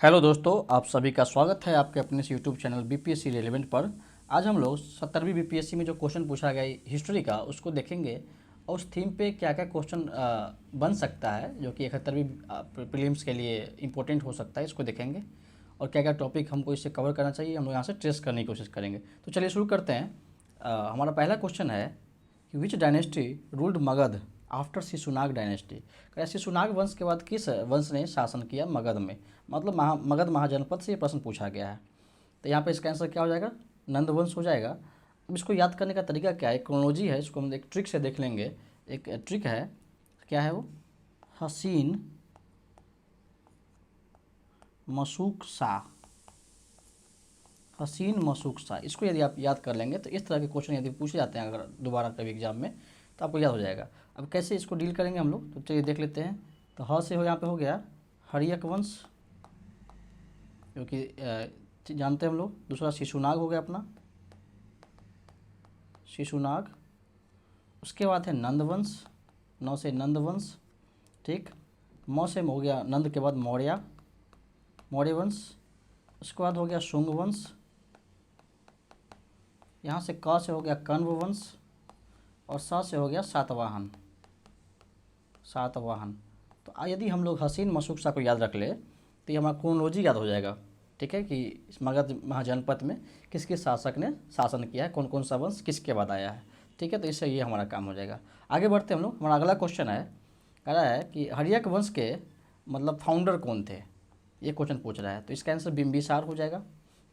Hello दोस्तों, आप सभी का स्वागत है आपके अपने इस यूट्यूब चैनल बीपीएससी रेलेवेंट पर। आज हम लोग 70वीं बीपीएससी में जो क्वेश्चन पूछा गया है हिस्ट्री का, उसको देखेंगे और उस थीम पे क्या क्या क्वेश्चन बन सकता है जो कि 71वीं प्रीलिम्स के लिए इम्पोर्टेंट हो सकता है, इसको देखेंगे। और क्या क्या टॉपिक हमको इससे कवर करना चाहिए, हम लोग यहाँ से ट्रेस करने की कोशिश करेंगे। तो चलिए शुरू करते हैं। हमारा पहला क्वेश्चन है कि which dynasty ruled Magadh after Shishunag dynasty. Shishunag वंश के बाद किस वंश ने शासन किया मगध में, मतलब मगध महाजनपद से ये प्रश्न पूछा गया है। तो यहाँ पे इसका आंसर क्या हो जाएगा, नंद वंश हो जाएगा। अब इसको याद करने का तरीका क्या है, क्रोनोलॉजी है, इसको हम एक ट्रिक से देख लेंगे। एक ट्रिक है, क्या है वो, हसीन मशूक शाह। हसीन मशूक शाह, इसको यदि आप याद कर लेंगे तो इस तरह के क्वेश्चन यदि पूछे जाते हैं अगर दोबारा कभी एग्जाम में तो आपको याद हो जाएगा। अब कैसे इसको डील करेंगे हम लोग, तो चलिए देख लेते हैं। तो ह से हो यहाँ पे हो गया हर्यक वंश, जो कि जानते हैं हम लोग। दूसरा शिशुनाग हो गया अपना, शिशुनाग। उसके बाद है नंद वंश, नौ से नंद वंश, ठीक। मौ से हो गया नंद के बाद मौर्य, मौर्य वंश। उसके बाद हो गया शुंग वंश। यहाँ से क से हो गया कण्व वंश और स से हो गया सातवाहन, सातवाहन। तो यदि हम लोग हसीन मशूक शाह को याद रख ले तो ये हमारा क्रोनोलॉजी याद हो जाएगा, ठीक है, कि इस मगध महाजनपद में किस किस शासक ने शासन किया है, कौन कौन सा वंश किसके बाद आया है, ठीक है। तो इससे ये हमारा काम हो जाएगा। आगे बढ़ते हम लोग। हमारा अगला क्वेश्चन है, कह रहा है कि हर्यक वंश के मतलब फाउंडर कौन थे, ये क्वेश्चन पूछ रहा है। तो इसका आंसर बिंबिसार हो जाएगा।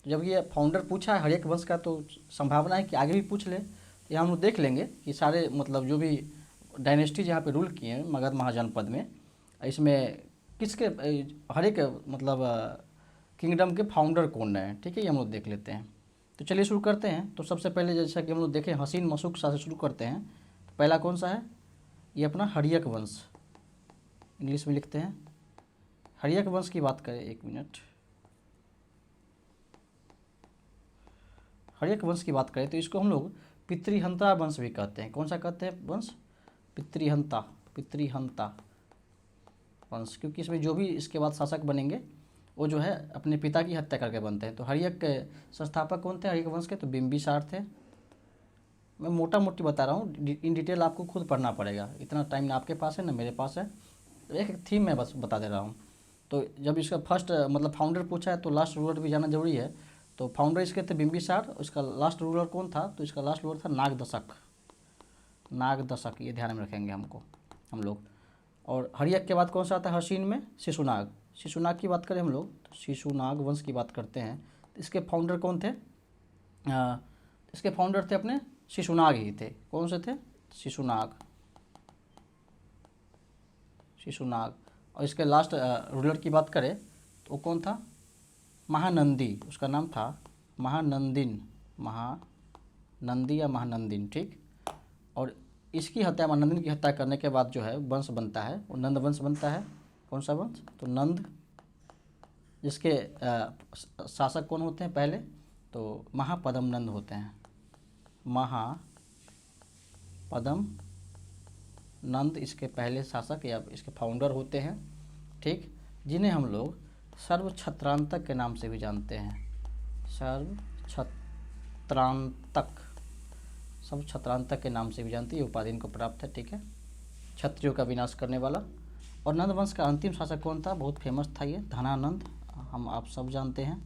तो जब ये फाउंडर पूछा है हर्यक वंश का, तो संभावना है कि आगे भी पूछ ले। तो यहाँ हम लोग देख लेंगे कि सारे मतलब जो भी डायनेस्टी जहाँ पे रूल किए हैं मगध महाजनपद में, इसमें किसके हर एक मतलब किंगडम के फाउंडर कौन है, ठीक है, ये हम लोग देख लेते हैं। तो चलिए शुरू करते हैं। तो सबसे पहले जैसा कि हम लोग देखें हसीन मशूक शाह से शुरू करते हैं। तो पहला कौन सा है, ये अपना हर्यक वंश, इंग्लिश में लिखते हैं। हर्यक वंश की बात करें, एक मिनट, हर्यक वंश की बात करें तो इसको हम लोग पितृहंता वंश भी कहते हैं। कौन सा कहते हैं वंश, पितृहंता, पितृहंता वंश, क्योंकि इसमें जो भी इसके बाद शासक बनेंगे वो जो है अपने पिता की हत्या करके बनते हैं। तो हर्यक के संस्थापक कौन थे हर्यक वंश के, तो बिंबिसार थे। मैं मोटा मोटी बता रहा हूँ, इन डिटेल आपको खुद पढ़ना पड़ेगा, इतना टाइम ना आपके पास है ना मेरे पास है। तो एक थीम मैं बस बता दे रहा हूँ। तो जब इसका फर्स्ट मतलब फाउंडर पूछा है तो लास्ट रूलर भी जाना जरूरी है। तो फाउंडर इसके थे बिंबिसार, इसका लास्ट रूलर कौन था, तो इसका लास्ट रूलर था नागदशक, नागदशक, ये ध्यान में रखेंगे हमको हम लोग। और हर्यक के बाद कौन सा आता है हसीन में, शिशुनाग। शिशुनाग की बात करें हम लोग तो शिशुनाग वंश की बात करते हैं। तो इसके फाउंडर कौन थे, इसके फाउंडर थे अपने शिशुनाग ही थे। कौन से थे, शिशुनाग, शिशुनाग। और इसके लास्ट रूलर की बात करें तो वो कौन था, महानंदी, उसका नाम था महानंदिन, महानंदी या महानंदिन, ठीक। और इसकी हत्या, महानंदिन की हत्या करने के बाद जो है वंश बनता है वो नंद वंश बनता है। कौन सा वंश, तो नंद, जिसके शासक कौन होते हैं पहले, तो महापद्म नंद होते हैं, महापद्म नंद इसके पहले शासक या इसके फाउंडर होते हैं, ठीक, जिन्हें हम लोग सर्व छत्रांतक के नाम से भी जानते हैं। सर्व छत्रांतक, सब छत्रांतक के नाम से भी जानते हैं, ये उपाधि इनको प्राप्त है, ठीक है, क्षत्रियों का विनाश करने वाला। और नंद वंश का अंतिम शासक कौन था, बहुत फेमस था ये, धनानंद, हम आप सब जानते हैं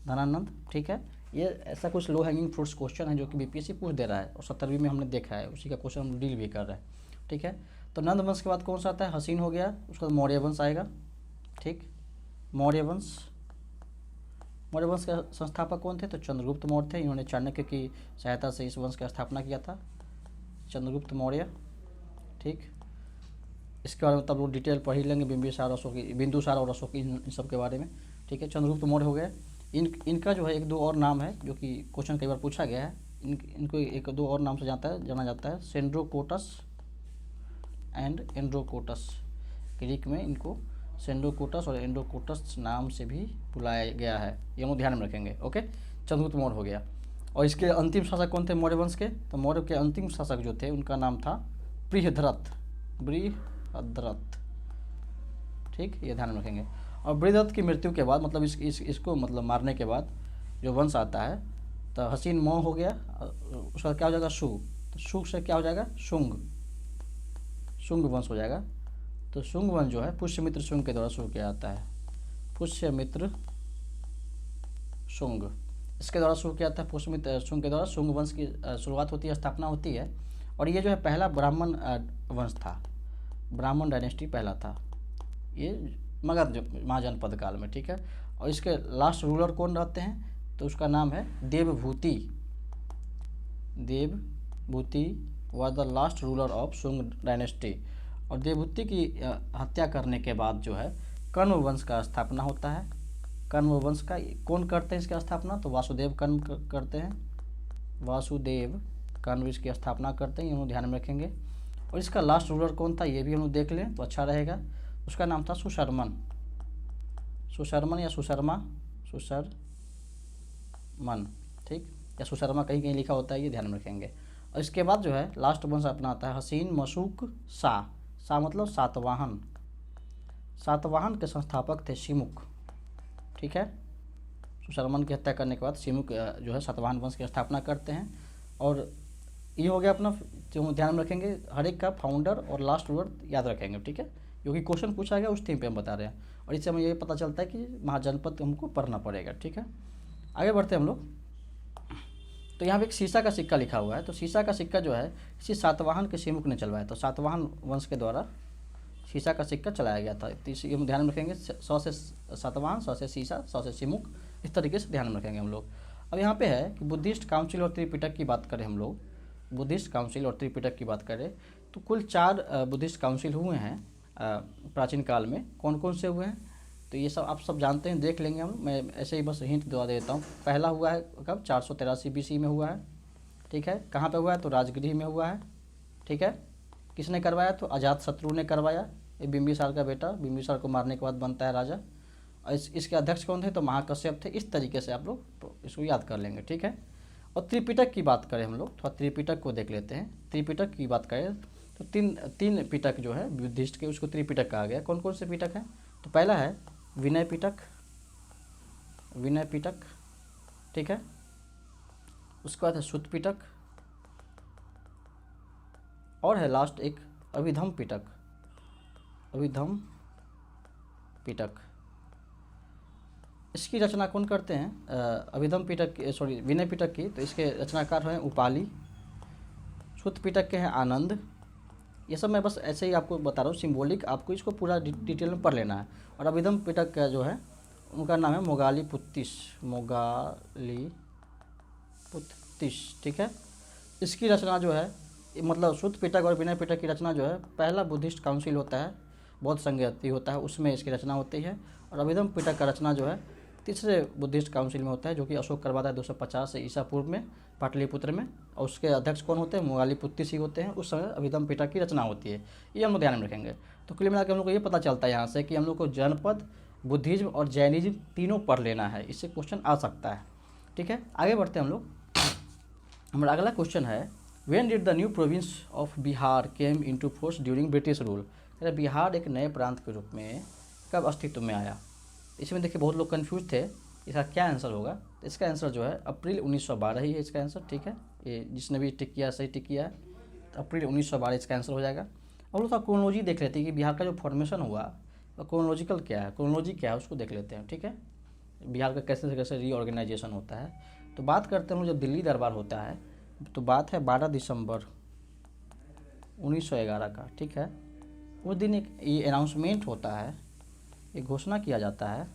धनानंद, ठीक है। ये ऐसा कुछ लो हैंगिंग फ्रूट्स क्वेश्चन है जो कि बीपीएससी पूछ दे रहा है और 70वीं में हमने देखा है, उसी का क्वेश्चन हम डील भी कर रहे हैं, ठीक है। तो नंद वंश के बाद कौन सा आता है, हसीन हो गया। उसके बाद मौर्य वंश आएगा, ठीक, मौर्य वंश। मौर्य वंश के संस्थापक कौन थे, तो चंद्रगुप्त मौर्य थे। इन्होंने चाणक्य की सहायता से इस वंश की स्थापना किया था, चंद्रगुप्त मौर्य, ठीक। इसके बारे में तब लोग डिटेल पढ़ ही लेंगे, बिंबिसार अशोक, बिंदुसार और अशोक, इन सब के बारे में, ठीक है। चंद्रगुप्त मौर्य हो गए। इनका जो है एक दो और नाम है जो कि क्वेश्चन कई बार पूछा गया है। इनको एक दो और नाम से जाना जाता है, सेंड्रोकोटस एंड एंड्रोकोटस। ग्रीक में इनको सेंड्रोकोटस और एंड्रोकोटस नाम से भी बुलाया गया है, ये हम ध्यान में रखेंगे, ओके। चंद्रगुप्त मौर्य हो गया। और इसके अंतिम शासक कौन थे मौर्य वंश के, तो मौर्य के अंतिम शासक जो थे उनका नाम था बृहद्रथ, बृहद्रथ, ठीक, ये ध्यान में रखेंगे। और बृहदत्त की मृत्यु के बाद मतलब इसको मतलब मारने के बाद जो वंश आता है तो हसीन मौ हो गया, उसका क्या हो जाएगा शु, तो शु से क्या हो जाएगा शुंग, शुंग वंश हो जाएगा। तो शुंग वंश जो है पुष्यमित्र शुंग के द्वारा शुरू किया जाता है, पुष्यमित्र शुंग इसके द्वारा शुरू किया जाता है, पुष्यमित्र शुंग के द्वारा शुंग वंश की शुरुआत होती है, स्थापना होती है। और ये जो है पहला ब्राह्मण वंश था, ब्राह्मण डायनेस्टी पहला था ये मगध महाजनपद काल में, ठीक है। और इसके लास्ट रूलर कौन रहते हैं, तो उसका नाम है Devabhuti, Devabhuti was the last ruler of Shunga dynasty. और देवभूति की हत्या करने के बाद जो है कण्व वंश का स्थापना होता है। कण्व वंश का कौन करते हैं इसकी स्थापना, तो वासुदेव कण्व करते हैं, वासुदेव कण्व इसकी स्थापना करते हैं, ये हम ध्यान में रखेंगे। और इसका लास्ट रूलर कौन था ये भी हम लोग देख लें तो अच्छा रहेगा, उसका नाम था सुशर्मन, सुशर्मन या सुशर्मा, सुशर्मन, ठीक, या सुशर्मा कहीं कहीं लिखा होता है, ये ध्यान में रखेंगे। और इसके बाद जो है लास्ट वंश अपना आता है हसीन मशूक सा मतलब सातवाहन, सातवाहन के संस्थापक थे शिमुख, ठीक है। सुशर्मन की हत्या करने के बाद शिमुख जो है सातवाहन वंश की स्थापना करते हैं। और ये हो गया अपना, जो ध्यान में रखेंगे हर एक का फाउंडर और लास्ट रूलर याद रखेंगे, ठीक है, क्योंकि क्वेश्चन पूछा गया उस थीम पे हम बता रहे हैं। और इससे हमें ये पता चलता है कि महाजनपद हमको पढ़ना पड़ेगा, ठीक है। आगे बढ़ते हैं हम लोग। तो यहाँ पे एक सीसा का सिक्का लिखा हुआ है, तो सीसा का सिक्का जो है इसी सातवाहन के शिमुख ने चलवाया, तो सातवाहन वंश के द्वारा सीसा का सिक्का चलाया गया था। तो इसी हम ध्यान में रखेंगे, 100 से सातवाहन, 100 से सीसा, 100 से शिमुख, इस तरीके से ध्यान में रखेंगे हम लोग। अब यहाँ पे है कि बुद्धिस्ट काउंसिल और त्रिपिटक की बात करें हम लोग, बुद्धिस्ट काउंसिल और त्रिपिटक की बात करें तो कुल 4 बुद्धिस्ट काउंसिल हुए हैं प्राचीन काल में। कौन कौन से हुए हैं तो ये सब आप सब जानते हैं, देख लेंगे हम, मैं ऐसे ही बस हिंट दे देता हूँ। पहला हुआ है कब, 483 BC में हुआ है, ठीक है। कहाँ पे हुआ है, तो राजगृह में हुआ है, ठीक है। किसने करवाया, तो अजातशत्रु ने करवाया, ये बिंबिसार का बेटा, बिंबिसार को मारने के बाद बनता है राजा। और इसके अध्यक्ष कौन थे, तो महाकश्यप थे। इस तरीके से आप लोग तो इसको याद कर लेंगे, ठीक है। और त्रिपिटक की बात करें हम लोग, थोड़ा त्रिपिटक को देख लेते हैं। त्रिपिटक की बात करें तो तीन पिटक जो है बुद्धिस्ट के, उसको त्रिपिटक कहा गया। कौन कौन से पिटक हैं, तो पहला है विनय पिटक, विनय पिटक, ठीक है। उसके बाद है सुत पिटक, और है लास्ट एक अभिधम पिटक, अभिधम पिटक। इसकी रचना कौन करते हैं, अभिधम पिटक, सॉरी विनय पिटक की, तो इसके रचनाकार हैं उपाली। सुत पिटक के हैं आनंद। ये सब मैं बस ऐसे ही आपको बता रहा हूँ सिंबॉलिक, आपको इसको पूरा डिटेल में पढ़ लेना है। और अभिधम पिटक का जो है उनका नाम है मोगाली पुत्तिस, मोगाली पुत्तिस, ठीक है। इसकी रचना जो है मतलब सुत पिटक और विनय पिटक की रचना जो है पहला बुद्धिस्ट काउंसिल होता है, बौद्ध संगति होता है, उसमें इसकी रचना होती है। और अभिधम पिटक का रचना जो है तीसरे बुद्धिस्ट काउंसिल में होता है, जो कि अशोक करवाता है 250 ईसा पूर्व में पाटलिपुत्र में। और उसके अध्यक्ष कौन होते हैं, मोगाली पुत्तिस ही होते हैं। उस समय अभिधम पिटक की रचना होती है, ये हम लोग ध्यान में रखेंगे। तो कुल मिला के हम लोग को ये पता चलता है यहाँ से कि हम लोग को जनपद, बुद्धिज्म और जैनिज्म तीनों पढ़ लेना है, इससे क्वेश्चन आ सकता है, ठीक है। आगे बढ़ते हैं हम लोग। हमारा अगला क्वेश्चन है when did the new province of Bihar came into force during British rule. Bihar एक नए प्रांत के रूप में कब अस्तित्व में आया। इसमें देखिए बहुत लोग कंफ्यूज थे, इसका क्या आंसर होगा। तो इसका आंसर जो है अप्रैल 1912 ही है इसका आंसर, ठीक है। ये जिसने भी टिक किया सही टिक किया है, तो अप्रैल 1912 इसका आंसर हो जाएगा। और उसका क्रोनोलॉजी देख लेते हैं कि बिहार का जो फॉर्मेशन हुआ तो क्रोनोलॉजिकल क्या है, क्रोनोलॉजी क्या है उसको देख लेते हैं, ठीक है। बिहार का कैसे कैसे रीऑर्गेनाइजेशन होता है। तो बात करते हैं जब दिल्ली दरबार होता है, तो बात है 12 दिसंबर 1911 का, ठीक है। उस दिन एक ये अनाउंसमेंट होता है, एक घोषणा किया जाता है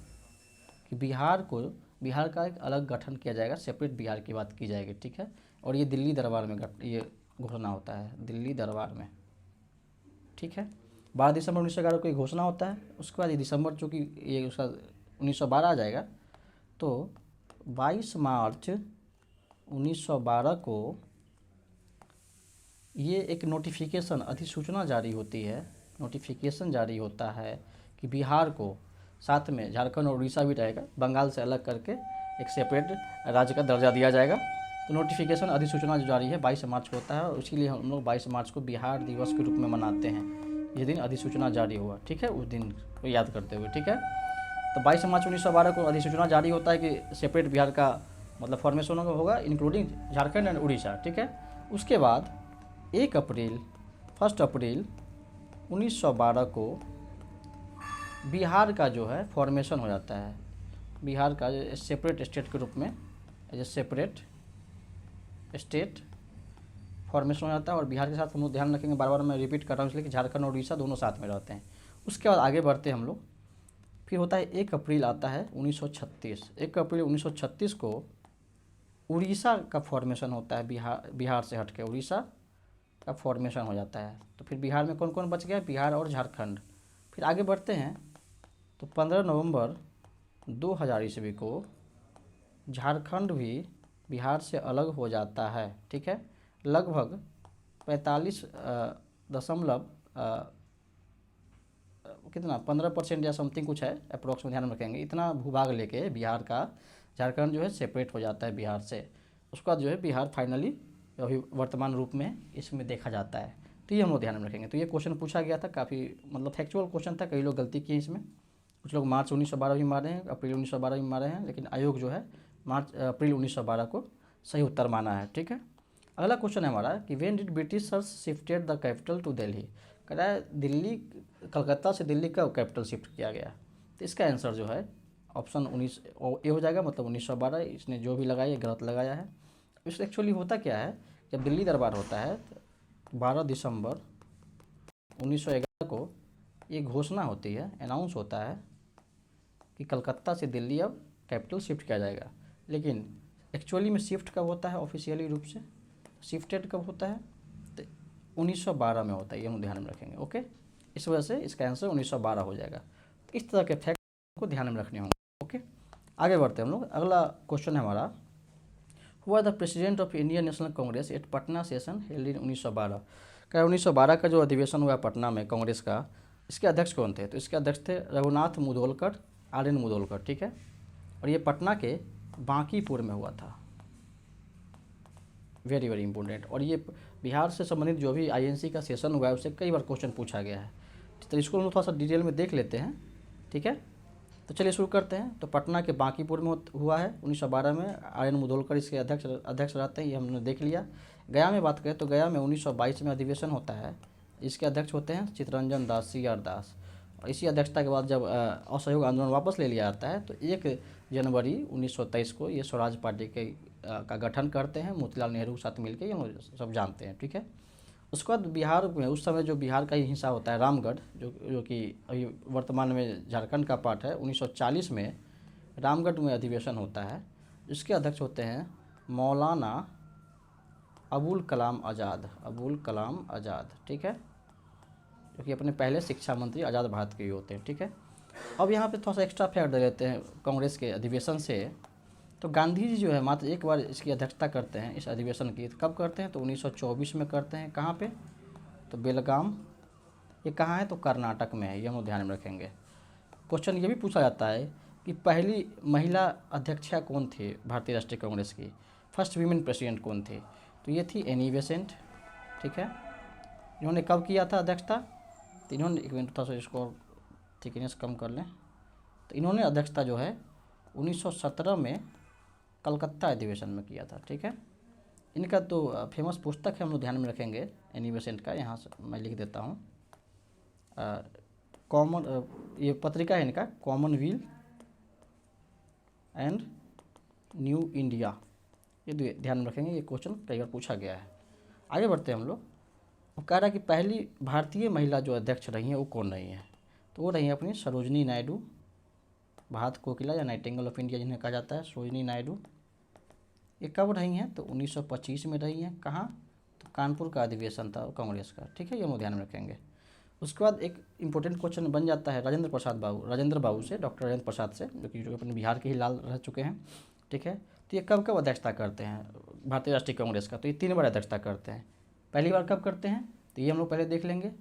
कि बिहार का एक अलग गठन किया जाएगा, सेपरेट बिहार की बात की जाएगी, ठीक है। और ये दिल्ली दरबार में ये घोषणा होता है, दिल्ली दरबार में, ठीक है। 12 दिसंबर 1911 को ये घोषणा होता है। उसके बाद ये दिसंबर चूँकि ये उसका 1912 आ जाएगा, तो 22 मार्च 1912 को ये एक नोटिफिकेशन, अधिसूचना जारी होती है, नोटिफिकेशन जारी होता है कि बिहार को साथ में झारखंड और उड़ीसा भी रहेगा, बंगाल से अलग करके एक सेपरेट राज्य का दर्जा दिया जाएगा। तो नोटिफिकेशन, अधिसूचना जो जारी है 22 मार्च को होता है, और इसीलिए हम लोग 22 मार्च को बिहार दिवस के रूप में मनाते हैं। ये दिन अधिसूचना जारी हुआ, ठीक है, उस दिन को याद करते हुए, ठीक है। तो 22 मार्च 1912 को अधिसूचना जारी होता है कि सेपरेट बिहार का मतलब फॉर्मेशन होगा इंक्लूडिंग झारखंड एंड उड़ीसा, ठीक है। उसके बाद 1 अप्रैल 1912 को बिहार का जो है फॉर्मेशन हो जाता है, बिहार का सेपरेट स्टेट के रूप में as a separate state formation हो जाता है। और बिहार के साथ हम लोग ध्यान रखेंगे, बार बार मैं रिपीट कर रहा हूँ इसलिए कि झारखंड और उड़ीसा दोनों साथ में रहते हैं। उसके बाद आगे बढ़ते हैं हम लोग, फिर होता है 1 अप्रैल आता है 1936। 1 अप्रैल 1936 को उड़ीसा का फॉर्मेशन होता है, बिहार से हट के उड़ीसा का फॉर्मेशन हो जाता है। तो फिर बिहार में कौन कौन बच गया, बिहार और झारखंड। फिर आगे बढ़ते हैं तो 15 नवंबर 2000 ईस्वी को झारखंड भी बिहार से अलग हो जाता है, ठीक है। लगभग 45 दशमलव कितना 15% या समथिंग कुछ है अप्रोक्स में, ध्यान में रखेंगे। इतना भूभाग लेके बिहार का झारखंड जो है सेपरेट हो जाता है बिहार से। उसके बाद जो है बिहार फाइनली अभी वर्तमान रूप में इसमें देखा जाता है। तो ये हम लोग ध्यान में रखेंगे। तो ये क्वेश्चन पूछा गया था, काफ़ी मतलब फैक्चुअल क्वेश्चन था, कई लोग गलती किए इसमें। कुछ लोग मार्च 1912 भी मारे हैं, अप्रैल 1912 भी मारे हैं, लेकिन आयोग जो है अप्रैल 1912 को सही उत्तर माना है, ठीक है। अगला क्वेश्चन है हमारा कि when did Britishers shifted the capital to Delhi. कह रहा है दिल्ली, कलकत्ता से दिल्ली का कैपिटल शिफ्ट किया गया। तो इसका आंसर जो है ऑप्शन 19 ए हो जाएगा, मतलब 1912। इसने जो भी लगाया ये गलत लगाया है। इससे एक्चुअली होता क्या है, जब दिल्ली दरबार होता है 12 दिसंबर 1911 को ये घोषणा होती है, अनाउंस होता है कि कलकत्ता से दिल्ली अब कैपिटल शिफ्ट किया जाएगा। लेकिन एक्चुअली में शिफ्ट कब होता है ऑफिशियली रूप से, शिफ्टेड कब होता है, तो 1912 में होता है, ये हम ध्यान में रखेंगे, ओके। इस वजह से इसका आंसर 1912 हो जाएगा। इस तरह के फैक्ट को ध्यान में रखने होंगे, ओके। आगे बढ़ते हैं हम लोग। अगला क्वेश्चन है हमारा, who the president of Indian National Congress at Patna session held in 1912। क्या 1912 का जो अधिवेशन हुआ पटना में कांग्रेस का, इसके अध्यक्ष कौन थे, तो इसके अध्यक्ष थे रघुनाथ मुधोलकर, आर.एन. मुधोलकर, ठीक है। और ये पटना के बांकीपुर में हुआ था, वेरी वेरी इंपॉर्टेंट। और ये बिहार से संबंधित जो भी आईएनसी का सेशन हुआ है उससे कई बार क्वेश्चन पूछा गया है। तो इसको हम थोड़ा सा डिटेल में देख लेते हैं, ठीक है। तो चलिए शुरू करते हैं। तो पटना के बांकीपुर में हुआ है 1912 में, आर.एन. मुधोलकर इसके अध्यक्ष रहते हैं, ये हमने देख लिया। गया में बात करें तो गया में 1922 में अधिवेशन होता है, इसके अध्यक्ष होते हैं चित्तरंजन दास, सी.आर. दास। और इसी अध्यक्षता के बाद जब असहयोग आंदोलन वापस ले लिया जाता है तो 1 जनवरी 1923 को ये स्वराज पार्टी के का गठन करते हैं मोतीलाल नेहरू के साथ मिलकर, ये सब जानते हैं, ठीक है। उसके बाद बिहार में उस समय जो बिहार का ही हिस्सा होता है रामगढ़, जो कि अभी वर्तमान में झारखंड का पार्ट है, 1940 में रामगढ़ में अधिवेशन होता है। इसके अध्यक्ष होते हैं मौलाना अबुल कलाम आज़ाद, ठीक है, जो कि अपने पहले शिक्षा मंत्री आज़ाद भारत के ही होते हैं, ठीक है। अब यहाँ पे थोड़ा सा एक्स्ट्रा फैक्ट दे देते हैं कांग्रेस के अधिवेशन से। तो गांधी जी जो है मात्र एक बार इसकी अध्यक्षता करते हैं इस अधिवेशन की। तो कब करते हैं, तो 1924 में करते हैं। कहाँ पे, तो बेलगाम। ये कहाँ है, तो कर्नाटक में है, ये हम लोग ध्यान में रखेंगे। क्वेश्चन ये भी पूछा जाता है कि पहली महिला अध्यक्षा कौन थी भारतीय राष्ट्रीय कांग्रेस की, फर्स्ट वीमेन प्रेसिडेंट कौन थी, तो ये थी एनी बेसेंट, ठीक है। इन्होंने कब किया था अध्यक्षता, तो इन्होंने, एक मिनट थोड़ा सा इसको थिकनेस कम कर लें। तो इन्होंने अध्यक्षता जो है 1917 में कलकत्ता अधिवेशन में किया था, ठीक है। इनका तो फेमस पुस्तक है, हम लोग ध्यान में रखेंगे एनी बेसेंट का, यहाँ से मैं लिख देता हूँ। ये पत्रिका है इनका, कॉमनवेल्थ एंड न्यू इंडिया, ये ध्यान में रखेंगे, ये क्वेश्चन कई बार पूछा गया है। आगे बढ़ते हैं हम लोग। वो कह रहा है कि पहली भारतीय महिला जो अध्यक्ष रही हैं वो कौन रही हैं, तो वो रही हैं अपनी सरोजनी नायडू, भारत कोकिला या नाइटिंगेल ऑफ इंडिया जिन्हें कहा जाता है, सरोजनी नायडू। ये कब रही हैं, तो 1925 में रही हैं। कहाँ, तो कानपुर का अधिवेशन था कांग्रेस का, ठीक है, ये हम ध्यान में रखेंगे। उसके बाद एक इंपॉर्टेंट क्वेश्चन बन जाता है राजेंद्र बाबू से, डॉक्टर राजेंद्र प्रसाद से, जो अपने बिहार के ही लाल रह चुके हैं, ठीक है। तो ये कब कब अध्यक्षता करते हैं भारतीय राष्ट्रीय कांग्रेस का, तो ये 3 बार अध्यक्षता करते हैं। पहली बार कब करते हैं, तो ये हम लोग पहले देख लेंगे,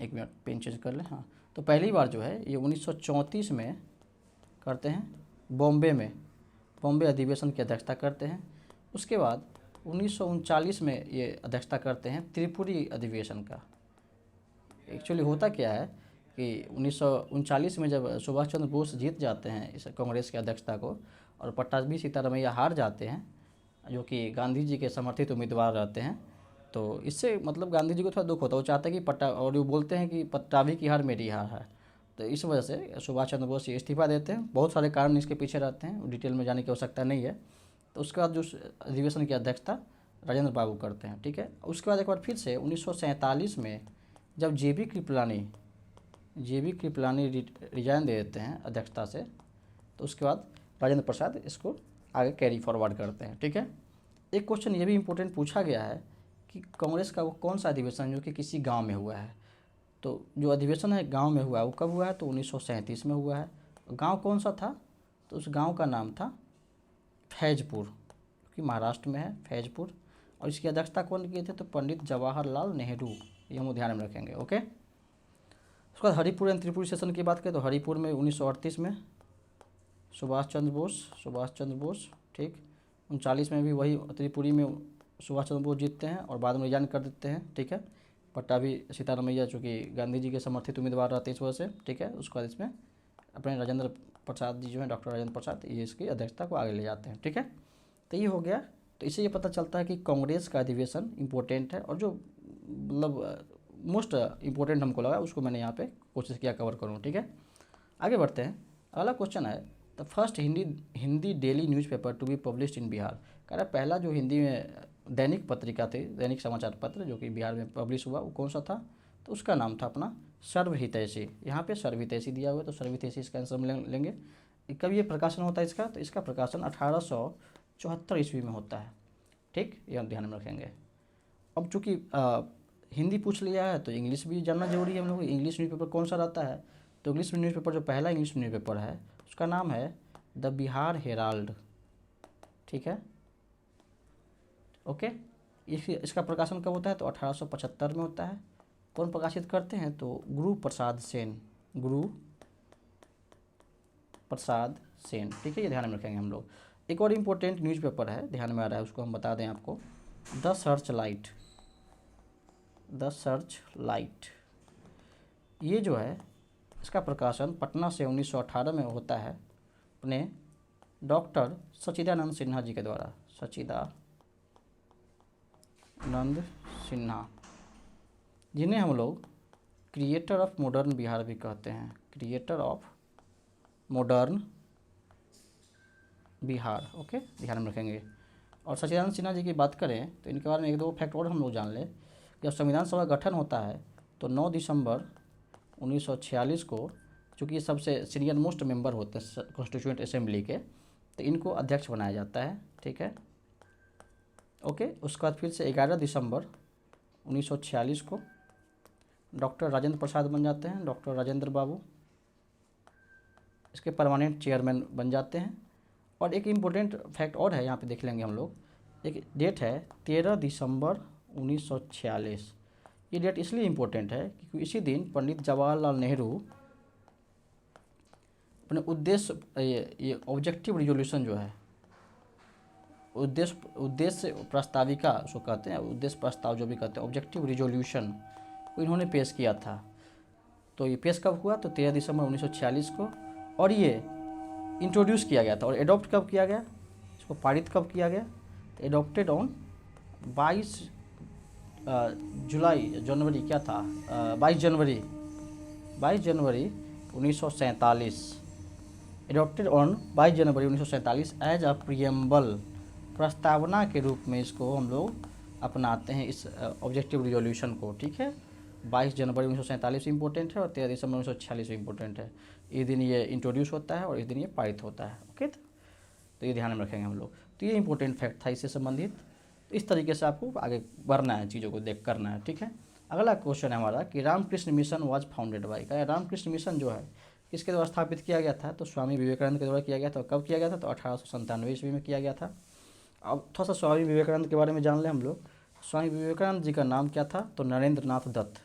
एक मिनट पेन चेंज कर लें, हाँ। तो पहली बार जो है ये 1934 में करते हैं, बॉम्बे अधिवेशन की अध्यक्षता करते हैं। उसके बाद 1939 में ये अध्यक्षता करते हैं त्रिपुरी अधिवेशन का। एक्चुअली होता क्या है कि 1939 में जब सुभाष चंद्र बोस जीत जाते हैं इस कांग्रेस की अध्यक्षता को और पट्टाभी सीतारमैया हार जाते हैं, जो कि गांधी जी के समर्थित उम्मीदवार रहते हैं, तो इससे मतलब गांधी जी को थोड़ा दुख होता है। वो चाहते हैं कि और वो बोलते हैं कि पट्टाभी की हार मेरी हार है। तो इस वजह से सुभाष चंद्र बोस इस्तीफा देते हैं। बहुत सारे कारण इसके पीछे रहते हैं, डिटेल में जाने की आवश्यकता नहीं है। तो उसके बाद जो अधिवेशन की अध्यक्षता राजेंद्र बाबू करते हैं, ठीक है। उसके बाद एक बार फिर से 1947 में जब जे.बी. कृपलानी रिजाइन दे देते हैं अध्यक्षता से, तो उसके बाद राजेंद्र प्रसाद इसको आगे कैरी फॉरवर्ड करते हैं, ठीक है। एक क्वेश्चन ये भी इम्पोर्टेंट पूछा गया है कि कांग्रेस का वो कौन सा अधिवेशन जो कि किसी गांव में हुआ है। तो जो अधिवेशन है गांव में हुआ है वो कब हुआ है, तो 1937 में हुआ है। गांव कौन सा था, तो उस गांव का नाम था फैजपुर, कि महाराष्ट्र में है फैजपुर। और इसकी अध्यक्षता कौन किए थे, तो पंडित जवाहरलाल नेहरू, ये हम ध्यान में रखेंगे, ओके। उसके बाद हरिपुर एंड त्रिपुरी सेशन की बात करें तो हरिपुर में 1938 में सुभाष चंद्र बोस, ठीक। 39 में भी वही त्रिपुरी में सुभाष चंद्र बोस जीतते हैं और बाद में रिजाइन कर देते हैं, ठीक है। पट्टाभी सीतारमैया चूँकि गांधी जी के समर्थित उम्मीदवार रहते हैं इस वजह से, ठीक है। उसके बाद इसमें अपने राजेंद्र प्रसाद जी जो हैं, डॉक्टर राजेंद्र प्रसाद, ये इसकी अध्यक्षता को आगे ले जाते हैं, ठीक है। तो ये हो गया। तो इससे ये पता चलता है कि कांग्रेस का अधिवेशन इंपॉर्टेंट है, और जो मतलब मोस्ट इम्पोर्टेंट हमको लगा उसको मैंने यहाँ पे कोशिश किया कवर करूँ, ठीक है। आगे बढ़ते हैं। अगला क्वेश्चन है the first Hindi daily newspaper to be published in Bihar. कह रहा पहला जो हिंदी में दैनिक पत्रिका थी, दैनिक समाचार पत्र जो कि बिहार में पब्लिश हुआ, वो कौन सा था, तो उसका नाम था अपना सर्वहितैषी। यहाँ पे सर्वहितैषी दिया हुआ है, तो सर्वहितैषी इसका आंसर लेंगे। कब ये प्रकाशन होता है इसका, तो इसका प्रकाशन 1874 ईस्वी में होता है, ठीक। ये हम ध्यान में रखेंगे। अब चूँकि हिंदी पूछ लिया है तो इंग्लिश भी जानना जरूरी है हम लोग। इंग्लिश न्यूज़पेपर कौन सा रहता है, तो इंग्लिश न्यूज़पेपर जो पहला इंग्लिश न्यूज़पेपर है उसका नाम है द बिहार हेराल्ड, ठीक है, ओके। इसका प्रकाशन कब होता है, तो 1875 में होता है। कौन प्रकाशित करते हैं, तो गुरु प्रसाद सेन, ठीक है। ये ध्यान में रखेंगे हम लोग। एक और इम्पोर्टेंट न्यूज़पेपर है ध्यान में आ रहा है, उसको हम बता दें आपको, द सर्च लाइट। ये जो है इसका प्रकाशन पटना से 1918 में होता है अपने डॉक्टर सच्चिदानंद सिन्हा जी के द्वारा। सच्चिदानंद सिन्हा, जिन्हें हम लोग क्रिएटर ऑफ मॉडर्न बिहार भी कहते हैं, creator of modern Bihar, okay, ध्यान में रखेंगे। और सच्चिदानंद सिन्हा जी की बात करें तो इनके बारे में एक दो फैक्ट और हम लोग जान लें। जब संविधान सभा गठन होता है तो 9 दिसंबर 1946 को, चूँकि ये सबसे सीनियर मोस्ट मेंबर होते हैं कॉन्स्टिट्यूएंट असेंबली के, तो इनको अध्यक्ष बनाया जाता है, ठीक है, ओके। उसके बाद फिर से 11 दिसंबर 1946 को डॉक्टर राजेंद्र प्रसाद बन जाते हैं, डॉक्टर राजेंद्र बाबू इसके परमानेंट चेयरमैन बन जाते हैं। और एक इम्पोर्टेंट फैक्ट और है यहाँ पे देख लेंगे हम लोग, एक डेट है 13 दिसंबर 1946। ये डेट इसलिए इम्पोर्टेंट है क्योंकि इसी दिन पंडित जवाहरलाल नेहरू अपने ये ऑब्जेक्टिव रिजोल्यूशन जो है, उद्देश्य प्रस्ताविका उसको कहते हैं, उद्देश्य प्रस्ताव जो भी कहते हैं, ऑब्जेक्टिव रिजोल्यूशन को इन्होंने पेश किया था। तो ये पेश कब हुआ, तो 13 दिसंबर 1946 को। और ये इंट्रोड्यूस किया गया था। और एडॉप्ट कब किया गया, इसको पारित कब किया गया, तो adopted on 22 January 1947, adopted on 22 January 1947 as a preamble, प्रस्तावना के रूप में इसको हम लोग अपनाते हैं इस ऑब्जेक्टिव रिजोल्यूशन को, ठीक है। 22 जनवरी 1947 इम्पोर्टेंट है और 13 दिसंबर 1946 इम्पोर्टेंट है। इस दिन ये इंट्रोड्यूस होता है और इस दिन ये पारित होता है, ओके। तो ये ध्यान में रखेंगे हम लोग। तो ये इंपॉर्टेंट फैक्ट था इससे संबंधित। इस तरीके से आपको आगे बढ़ना है, चीज़ों को देख करना है, ठीक है। अगला क्वेश्चन है हमारा कि Ramakrishna Mission was founded by. का रामकृष्ण मिशन जो है किसके द्वारा स्थापित किया गया था, तो स्वामी विवेकानंद के द्वारा किया गया था। कब किया गया था, तो 1897 ईस्वी में किया गया था। अब थोड़ा सा स्वामी विवेकानंद के बारे में जान लें हम लोग। स्वामी विवेकानंद जी का नाम क्या था, तो नरेंद्र नाथ दत्त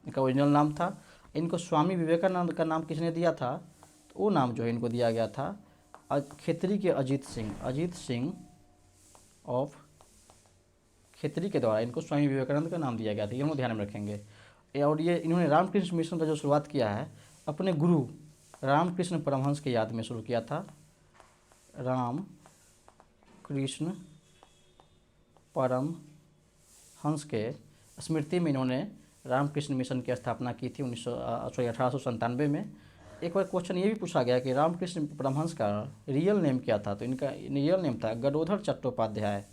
इनका ओरिजिनल नाम था। इनको स्वामी विवेकानंद का नाम किसने दिया था, तो वो नाम जो है इनको दिया गया था खेतरी के अजीत सिंह ऑफ खेतरी के द्वारा इनको स्वामी विवेकानंद का नाम दिया गया था, ये हम लोग ध्यान में रखेंगे। और ये इन्होंने रामकृष्ण मिशन का जो शुरुआत किया है अपने गुरु रामकृष्ण परमहंस की याद में शुरू किया था। राम कृष्ण परमहंस के स्मृति में इन्होंने रामकृष्ण मिशन की स्थापना की थी 1897 में। एक बार क्वेश्चन ये भी पूछा गया कि रामकृष्ण परमहंस का रियल नेम क्या था, तो इनका रियल नेम था गदोधर चट्टोपाध्याय।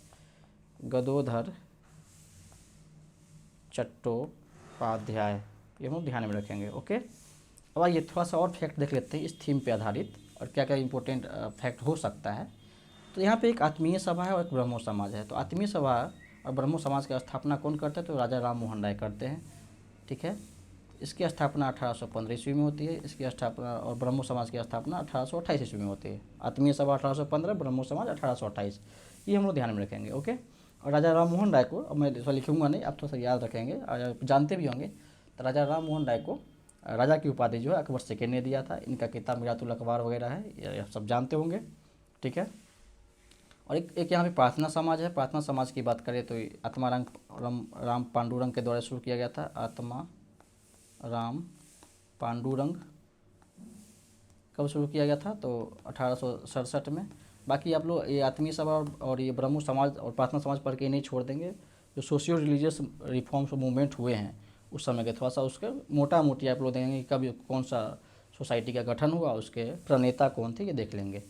गदोधर चट्टोपाध्याय, ये हम ध्यान में रखेंगे। ओके, अब आइए थोड़ा सा और फैक्ट देख लेते हैं इस थीम पे आधारित और क्या क्या इंपॉर्टेंट फैक्ट हो सकता है। तो यहाँ पे एक आत्मीय सभा है और एक ब्रह्मो समाज है। तो आत्मीय सभा और ब्रह्मो समाज की स्थापना कौन करते हैं, तो राजा राम मोहन राय करते हैं। ठीक है, इसकी स्थापना 1815 ईस्वी में होती है। इसकी स्थापना और ब्रह्मो समाज की स्थापना 1828 ईस्वी में होती है। आत्मीय सभा 1815, ब्रह्मो समाज 1828, ये हम लोग ध्यान में रखेंगे। ओके, और राजा राम मोहन राय को, अब मैं थोड़ा लिखूंगा नहीं, आप थोड़ा सा याद रखेंगे और जानते भी होंगे। तो राजा राम मोहन राय को राजा की उपाधि जो है अकबर सेकेंड ने दिया था। इनका किताब मिरातुल अखबार वगैरह है, ये आप सब जानते होंगे। ठीक है, और एक यहाँ पे प्रार्थना समाज है। प्रार्थना समाज की बात करें तो आत्मा राम पांडुरंग के द्वारा शुरू किया गया था। आत्मा राम पांडुरंग कब शुरू किया गया था, तो 1867 में। बाकी आप लोग ये आत्मीय सभा और ये ब्रह्मो समाज और प्रार्थना समाज पढ़ के नहीं छोड़ देंगे। जो सोशियो रिलीजियस रिफॉर्म्स मूवमेंट हुए हैं उस समय के, थोड़ा सा उसके मोटा मोटी आप लोग देंगे कि कब कौन सा सोसाइटी का गठन हुआ, उसके प्रणेता कौन थे, ये देख लेंगे।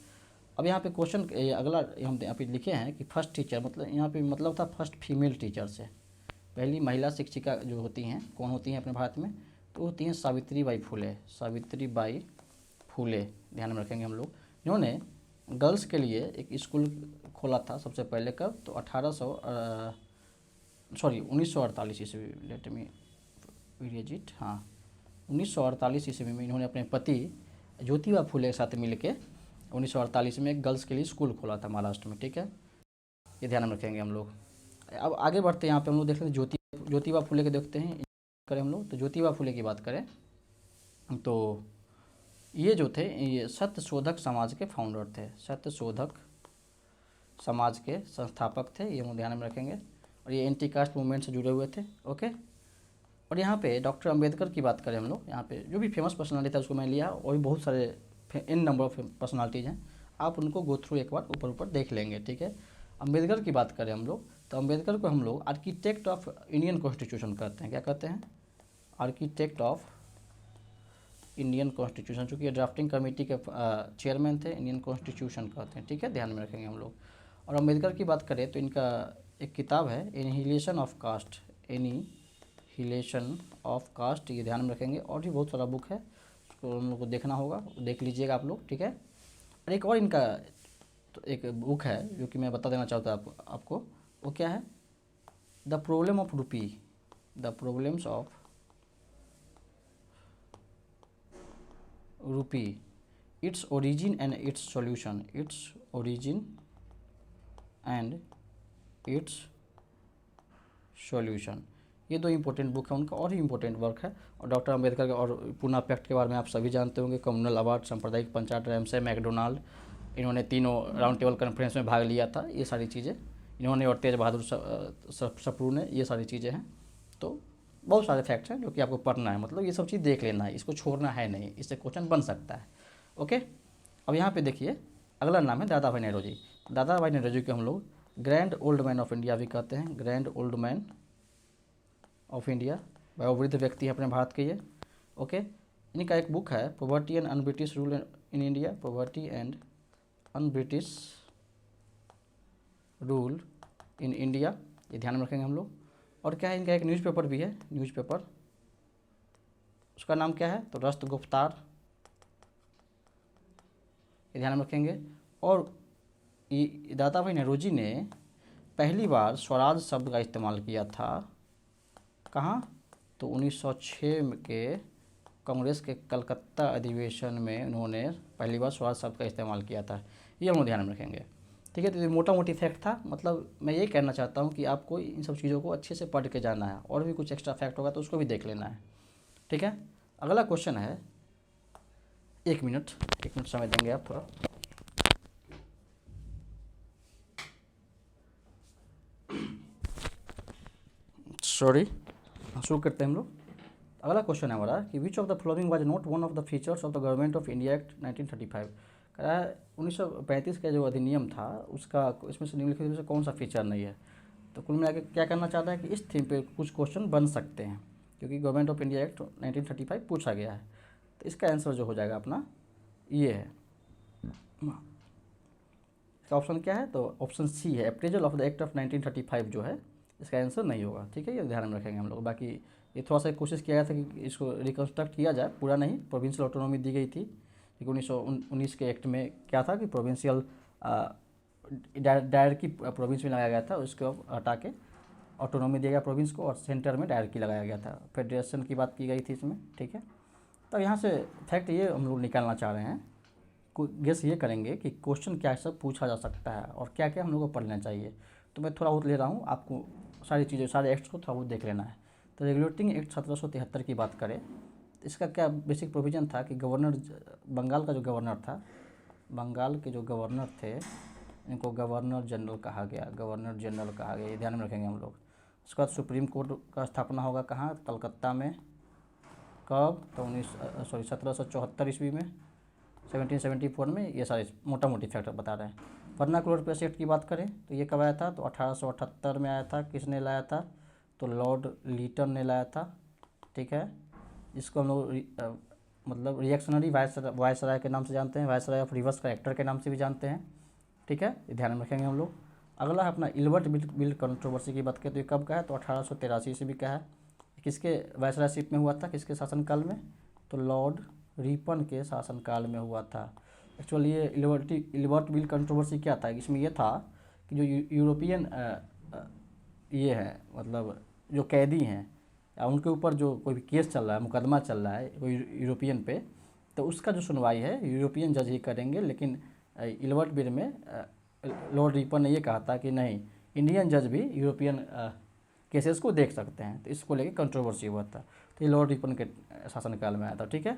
अब यहाँ पे क्वेश्चन अगला हम यहाँ पे लिखे हैं कि फर्स्ट टीचर, मतलब यहाँ पे मतलब था फर्स्ट फीमेल टीचर से। पहली महिला शिक्षिका जो होती हैं कौन होती हैं अपने भारत में, तो होती हैं सावित्रीबाई फुले। सावित्रीबाई फुले ध्यान में रखेंगे हम लोग। इन्होंने गर्ल्स के लिए एक स्कूल खोला था सबसे पहले, कब, तो 1948 ईस्वी, लेट मी रीड इट, हाँ 1948 ईस्वी में इन्होंने अपने पति ज्योतिबा फुले के साथ मिलकर 1948 में एक गर्ल्स के लिए स्कूल खोला था महाराष्ट्र में। ठीक है, ये ध्यान में रखेंगे हम लोग। अब आगे बढ़ते हैं, यहाँ पे हम लोग देख लेते हैं ज्योतिबा फुले के देखते हैं करें हम लोग। तो ज्योतिबा फुले की बात करें तो ये जो थे ये सत्यशोधक समाज के फाउंडर थे। सत्यशोधक समाज के संस्थापक थे, ये हम ध्यान में रखेंगे। और ये एंटी कास्ट मूवमेंट से जुड़े हुए थे। ओके, और यहाँ पे डॉक्टर अंबेडकर की बात करें हम लोग, यहाँ पे जो भी फेमस पर्सनालिटी था उसको मैं लिया, और भी बहुत सारे इन नंबर ऑफ पर्सनालिटीज़ हैं, आप उनको गो थ्रू एक बार ऊपर ऊपर देख लेंगे। ठीक है, अंबेडकर की बात करें हम लोग तो अंबेडकर को हम लोग आर्किटेक्ट ऑफ इंडियन कॉन्स्टिट्यूशन कहते हैं। क्या कहते हैं, आर्किटेक्ट ऑफ इंडियन कॉन्स्टिट्यूशन, चूँकि ये ड्राफ्टिंग कमेटी के चेयरमैन थे, इंडियन कॉन्स्टिट्यूशन कहते हैं। ठीक है, ध्यान में रखेंगे हम लोग। और अंबेडकर की बात करें तो इनका एक किताब है Annihilation of Caste, Annihilation of Caste, ये ध्यान में रखेंगे। और भी बहुत सारा बुक है, उसको हम लोग को देखना होगा, देख लीजिएगा आप लोग। ठीक है, और एक और इनका तो एक बुक है जो कि मैं बता देना चाहता हूँ आपको, वो क्या है, the problem of rupee, the problems of rupee, its origin and it's solution, its origin and it's solution, ये दो इंपॉर्टेंट बुक है उनका। और भी इंपॉर्टेंट वर्क है। और डॉक्टर अंबेडकर के और पूना पैक्ट के बारे में आप सभी जानते होंगे। कम्युनल अवार्ड, सांप्रदायिक पंचायत, रैमसे मैकडोनाल्ड, इन्होंने तीनों राउंड टेबल कॉन्फ्रेंस में भाग लिया था, ये सारी चीज़ें इन्होंने, और तेज बहादुर सप्रू ने, ये सारी चीज़ें हैं। तो बहुत सारे फैक्ट्स हैं जो कि आपको पढ़ना है, मतलब ये सब चीज़ देख लेना है, इसको छोड़ना है नहीं, इससे क्वेश्चन बन सकता है। ओके, अब यहाँ पे देखिए अगला नाम है दादा भाई नौरोजी। दादा भाई नौरोजी को हम लोग grand old man of India भी कहते हैं। Grand old man of India, वयोवृद्ध व्यक्ति है अपने भारत के ये। ओके, इनका एक बुक है poverty and un-British rule in India, poverty and un-British rule in India, ये ध्यान में रखेंगे हम लोग। और क्या है, इनका एक न्यूज़पेपर भी है, न्यूज़पेपर, उसका नाम क्या है, तो रस्त गुफ्तार, ये ध्यान में रखेंगे। और दादा भाई नौरोजी ने पहली बार स्वराज शब्द का इस्तेमाल किया था, कहाँ, तो 1906 के कांग्रेस के कलकत्ता अधिवेशन में उन्होंने पहली बार स्वराज शब्द का इस्तेमाल किया था, ये हम लोग ध्यान में रखेंगे। ठीक है, तो ये मोटा मोटी फैक्ट था। मतलब मैं ये कहना चाहता हूँ कि आपको इन सब चीज़ों को अच्छे से पढ़ के जाना है, और भी कुछ एक्स्ट्रा फैक्ट होगा तो उसको भी देख लेना है। ठीक है, अगला क्वेश्चन है, एक मिनट समय देंगे आप थोड़ा। सॉरी, शुरू करते हैं हम लोग। अगला क्वेश्चन है हमारा कि which of the following was not one of the features of the government of India act 1935। कह रहा है 1935 का जो अधिनियम था उसका इसमें से निम्नलिखित में से कौन सा फीचर नहीं है। तो कुल मिला के क्या करना चाहता है कि इस थीम पे कुछ क्वेश्चन बन सकते हैं क्योंकि गवर्नमेंट ऑफ इंडिया एक्ट 1935 पूछा गया है। तो इसका आंसर जो हो जाएगा अपना ये है, इसका ऑप्शन क्या है, तो ऑप्शन सी है, appraisal of the act of 1935 जो है इसका आंसर नहीं होगा। ठीक है, ये ध्यान में रखेंगे हम लोग। बाकी ये थोड़ा सा कोशिश किया गया था कि इसको रिकन्स्ट्रक्ट किया जाए, पूरा नहीं, प्रोविंशियल ऑटोनॉमी दी गई थी क्योंकि 1919 के एक्ट में क्या था कि प्रोविंशियल डायरकी प्रोविंस में लगाया गया था, उसको हटा के ऑटोनॉमी दिया गया प्रोविंस को और सेंटर में डायरकी लगाया गया था, फेडरेशन की बात की गई थी इसमें। ठीक है, तो यहाँ से फैक्ट ये हम लोग निकालना चाह रहे हैं, गेस ये करेंगे कि क्वेश्चन क्या सब पूछा जा सकता है और क्या क्या हम लोग को पढ़ना चाहिए। तो मैं थोड़ा बहुत ले रहा हूँ, आपको सारी चीज़ें सारे एक्ट्स को थोड़ा बहुत देख लेना है। तो रेगुलेटिंग एक्ट 1773 की बात करें तो इसका क्या बेसिक प्रोविज़न था कि गवर्नर, बंगाल का जो गवर्नर था, बंगाल के जो गवर्नर थे इनको गवर्नर जनरल कहा गया, गवर्नर जनरल कहा गया, ये ध्यान में रखेंगे हम लोग। उसके बाद सुप्रीम कोर्ट का स्थापना होगा कहाँ, कलकत्ता में। कब, तो 1774 ईस्वी में, 1774 में। ये सारे मोटा मोटी फैक्टर बता रहे हैं। वर्नाकुलर प्रेस एक्ट की बात करें तो ये कब आया था, तो 1878 में आया था। किसने लाया था, तो लॉर्ड लीटन ने लाया था। ठीक है, इसको हम लोग मतलब रिएक्शनरी वायसराय के नाम से जानते हैं, वायसराय ऑफ रिवर्स करेक्टर के नाम से भी जानते हैं। ठीक है, ये ध्यान में रखेंगे हम लोग। अगला है अपना इल्बर्ट बिल कंट्रोवर्सी की बात करें तो ये कब का है, तो 1883 ईस्वी का है। किसके वायसरायशिप में हुआ था, किसके शासनकाल में, तो लॉर्ड रिपन के शासनकाल में हुआ था। एक्चुअली ये इल्बर्ट बिल कंट्रोवर्सी क्या था, इसमें यह था कि जो यूरोपियन ये है मतलब जो कैदी हैं या उनके ऊपर जो कोई भी केस चल रहा है, मुकदमा चल रहा है कोई यूरोपियन पे, तो उसका जो सुनवाई है यूरोपियन जज ही करेंगे। लेकिन इल्बर्ट बिल में लॉर्ड रिपन ने ये कहा था कि नहीं, इंडियन जज भी यूरोपियन केसेस को देख सकते हैं, तो इसको लेके कंट्रोवर्सी हुआ था। तो ये लॉर्ड रिपन के शासनकाल में आया था। ठीक है,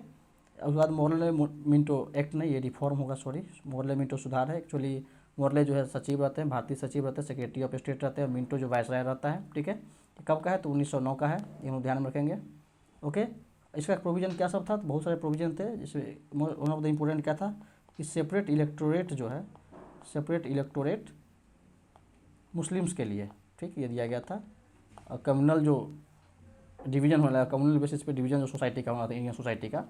उसके बाद मोरले मिंटो एक्ट नहीं, ये रिफॉर्म होगा, सॉरी, मोरले मिंटो सुधार है। एक्चुअली मोरले जो है सचिव रहते हैं, भारतीय सचिव रहते हैं, सेक्रेटरी ऑफ स्टेट रहते हैं, और मिंटो जो वायसराय रहता है। ठीक है, कब का है, तो 1909 का है, ये हम ध्यान में रखेंगे। ओके, इसका प्रोविज़न क्या सब था, तो बहुत सारे प्रोविज़न थे, जिसमें वन ऑफ द इम्पोर्टेंट क्या था कि सेपरेट इलेक्टोरेट जो है, सेपरेट इलेक्टोरेट मुस्लिम्स के लिए, ठीक, ये दिया गया था। और कम्युनल जो डिवीज़न होना, कम्युनल बेसिस पे डिवीज़न जो सोसाइटी का होना था, इंडियन सोसाइटी का,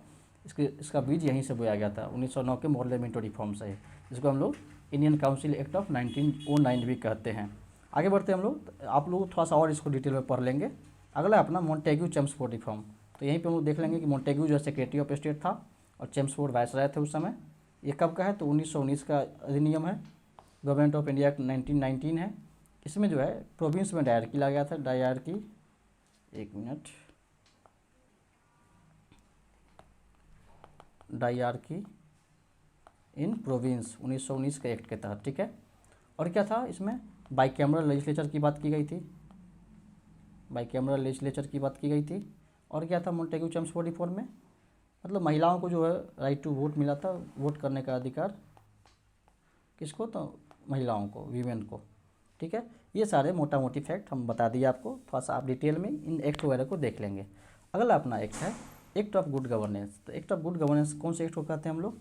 इसका बीज यहीं से बोया गया था 1909 के मोरले मिंटो रिफॉर्म से, जिसको हम लोग इंडियन काउंसिल एक्ट ऑफ 1909 भी कहते हैं। आगे बढ़ते हैं हम लोग, आप लोग थोड़ा सा और इसको डिटेल में पढ़ लेंगे। अगला अपना मॉन्टेग्यू चेम्सफोर्ड रिफॉर्म, तो यहीं पे हम लोग देख लेंगे कि मॉन्टेग्यू जो है सेक्रेटरी ऑफ स्टेट था और चेम्सफोर्ड वायसराय थे उस समय। ये कब का है, तो 1919 का अधिनियम है। गवर्नमेंट ऑफ इंडिया एक्ट 1919 है। इसमें जो है प्रोविंस में डायरकी लाया गया था, डायरकी, एक मिनट, डायरकी इन प्रोविंस 1919 के एक्ट के तहत। ठीक है, और क्या था इसमें, बाईकैमरल लेजिस्लेचर की बात की गई थी, बाईकैमरल लेजिस्लेचर की बात की गई थी। और क्या था मॉन्टेग्यू चेम्सफोर्ड रिफॉर्म में, मतलब महिलाओं को जो है राइट टू वोट मिला था, वोट करने का अधिकार, किसको, तो महिलाओं को, वीमेन को। ठीक है, ये सारे मोटा मोटी फैक्ट हम बता दिए आपको, थोड़ा सा आप डिटेल में इन एक्ट वगैरह को देख लेंगे। अगला अपना एक्ट है एक्ट ऑफ गुड गवर्नेंस। तो एक्ट ऑफ गुड गवर्नेंस कौन से एक्ट को कहते हैं हम लोग,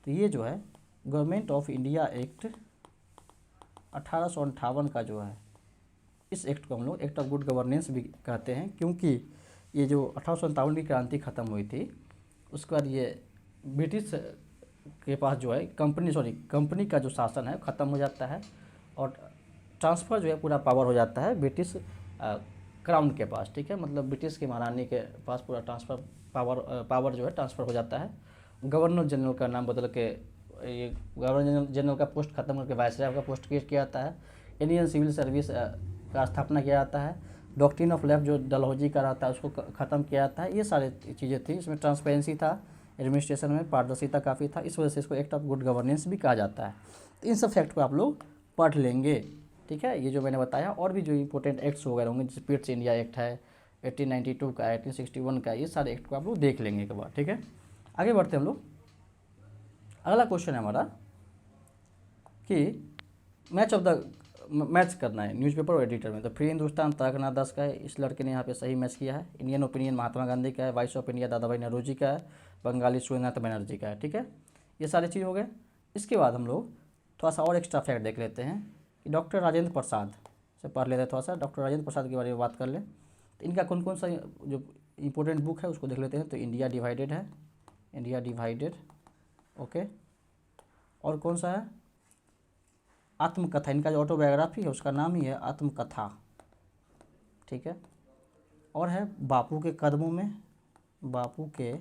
तो ये जो है गवर्नमेंट ऑफ इंडिया एक्ट 1858 का जो है, इस एक्ट को हम लोग एक्ट ऑफ गुड गवर्नेंस भी कहते हैं, क्योंकि ये जो 1857 की क्रांति ख़त्म हुई थी, उसके बाद ये ब्रिटिश के पास जो है कंपनी का जो शासन है ख़त्म हो जाता है और ट्रांसफ़र जो है पूरा पावर हो जाता है ब्रिटिश क्राउन के पास। ठीक है, मतलब ब्रिटिश के महारानी के पास पूरा ट्रांसफ़र पावर जो है ट्रांसफ़र हो जाता है। गवर्नर जनरल का नाम बदल के ये गवर्नर जनरल का पोस्ट खत्म करके वायसराय का पोस्ट क्रिएट किया जाता है। इंडियन सिविल सर्विस का स्थापना किया जाता है। डॉक्ट्रिन ऑफ लेफ्ट जो डलहौजी का रहता है उसको ख़त्म किया जाता है। ये सारी चीज़ें थी, इसमें ट्रांसपेरेंसी था, एडमिनिस्ट्रेशन में पारदर्शिता काफ़ी था, इस वजह से इसको एक्ट ऑफ गुड गवर्नेंस भी कहा जाता है। तो इन सब फैक्ट को आप लोग पढ़ लेंगे। ठीक है, ये जो मैंने बताया, और भी जो इंपॉर्टेंट एक्ट्स वगैरह होंगे, जैसे पिट्स इंडिया एक्ट है 1892 का, 1861 का, ये सारे एक्ट को आप लोग देख लेंगे एक बार। ठीक है, आगे बढ़ते हैं हम लोग। अगला क्वेश्चन है हमारा कि मैच ऑफ द मैच करना है न्यूज़पेपर और एडिटर में। तो फ्री हिंदुस्तान तारकनाथ दास का है, इस लड़के ने यहाँ पे सही मैच किया है। इंडियन ओपिनियन महात्मा गांधी का है, वॉइस ऑफ इंडिया दादा भाई नौरोजी का है, बंगाली सूर्यनाथ बनर्जी का है। ठीक है, ये सारी चीज़ हो गए। इसके बाद हम लोग थोड़ा सा और एक्स्ट्रा फैक्ट देख लेते हैं कि डॉक्टर राजेंद्र प्रसाद से पढ़ लेते हैं थोड़ा सा, डॉक्टर राजेंद्र प्रसाद के बारे में बात कर लें। तो इनका कौन कौन सा जो इम्पोर्टेंट बुक है उसको देख लेते हैं। तो इंडिया डिवाइडेड है, इंडिया डिवाइडेड, ओके। और कौन सा है, आत्मकथा, इनका जो ऑटोबायोग्राफी है उसका नाम ही है आत्मकथा। ठीक है, और है बापू के कदमों में, बापू के